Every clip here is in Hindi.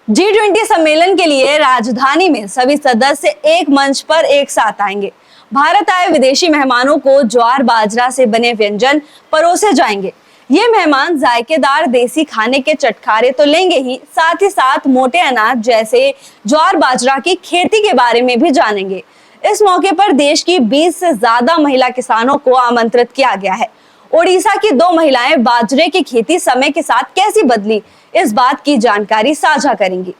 G20 सम्मेलन के लिए राजधानी में सभी सदस्य एक मंच पर एक साथ आएंगे। भारत आए विदेशी मेहमानों को ज्वार बाजरा से बने व्यंजन परोसे जाएंगे। ये मेहमान जायकेदार देसी खाने के चटखारे तो लेंगे ही साथ मोटे अनाज जैसे ज्वार बाजरा की खेती के बारे में भी जानेंगे। इस मौके पर देश की 20 से ज्यादा महिला किसानों को आमंत्रित किया गया है। ओडिशा की 2 महिलाएं बाजरे की खेती समय के साथ कैसी बदली, इस बात की जानकारी साझा करेंगी।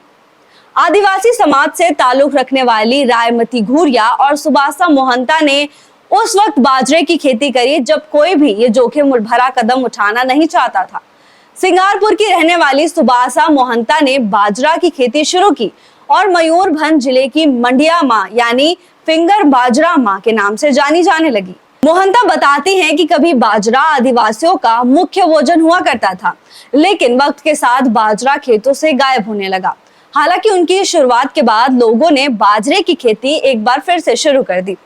आदिवासी समाज से ताल्लुक रखने वाली रायमती घूरिया और सुबासा मोहंता ने उस वक्त बाजरे की खेती करी जब कोई भी ये जोखिम भरा कदम उठाना नहीं चाहता था। सिंगारपुर की रहने वाली सुबासा मोहंता ने बाजरा की खेती शुरू की और मयूरभंज जिले की मंडिया माँ यानी फिंगर बाजरा माँ के नाम से जानी जाने लगी। मोहंता बताती हैं कि कभी बाजरा आदिवासियों का मुख्य भोजन हुआ करता था, लेकिन वक्त के साथ बाजरा खेतों से गायब होने लगा। हालांकि उनकी शुरुआत के बाद लोगों ने बाजरे की खेती एक बार फिर से शुरू कर दी।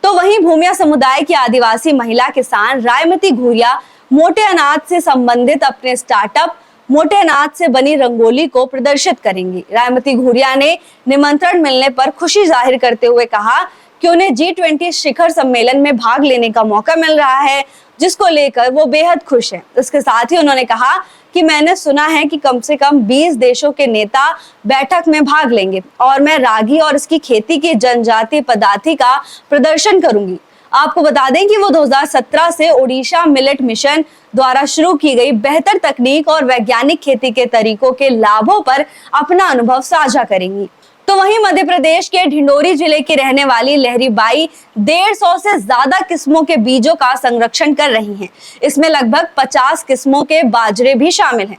तो वहीं भूमिया समुदाय की आदिवासी महिला किसान रायमती घूरिया मोटे अनाज से संबंधित अपने स्टार्टअप मोटे अनाज से बनी रंगोली को प्रदर्शित करेंगी। रायमती घूरिया ने निमंत्रण मिलने पर खुशी जाहिर करते हुए कहा कि उन्हें G20 शिखर सम्मेलन में भाग लेने का मौका मिल रहा है, जिसको लेकर वो बेहद खुश हैं। इसके साथ ही उन्होंने कहा कि मैंने सुना है कि कम से कम 20 देशों के नेता बैठक में भाग लेंगे और मैं रागी और इसकी खेती की जनजातीय पदार्थ का प्रदर्शन करूंगी। आपको बता दें कि वो 2017 से ओडिशा मिलेट मिशन द्वारा शुरू की गई बेहतर तकनीक और वैज्ञानिक खेती के तरीकों के लाभों पर अपना अनुभव साझा करेंगी। तो वहीं मध्य प्रदेश के ढिंडोरी जिले की रहने वाली लहरी बाई 150 से ज्यादा किस्मों के बीजों का संरक्षण कर रही हैं। इसमें लगभग 50 किस्मों के बाजरे भी शामिल हैं।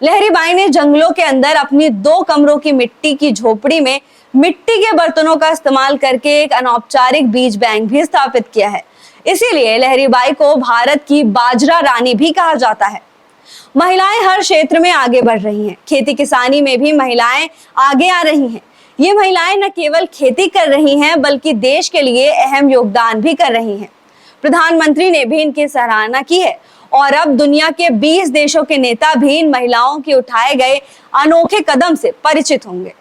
लहरी बाई ने जंगलों के अंदर अपनी 2 कमरों की मिट्टी की झोपड़ी में मिट्टी के बर्तनों का इस्तेमाल करके एक अनौपचारिक बीज बैंक भी स्थापित किया है। इसीलिए लहरी बाई को भारत की बाजरा रानी भी कहा जाता है। महिलाएं हर क्षेत्र में आगे बढ़ रही हैं। खेती किसानी में भी महिलाएं आगे आ रही हैं। ये महिलाएं न केवल खेती कर रही हैं बल्कि देश के लिए अहम योगदान भी कर रही हैं। प्रधानमंत्री ने भी इनकी सराहना की है और अब दुनिया के 20 देशों के नेता भी इन महिलाओं के उठाए गए अनोखे कदम से परिचित होंगे।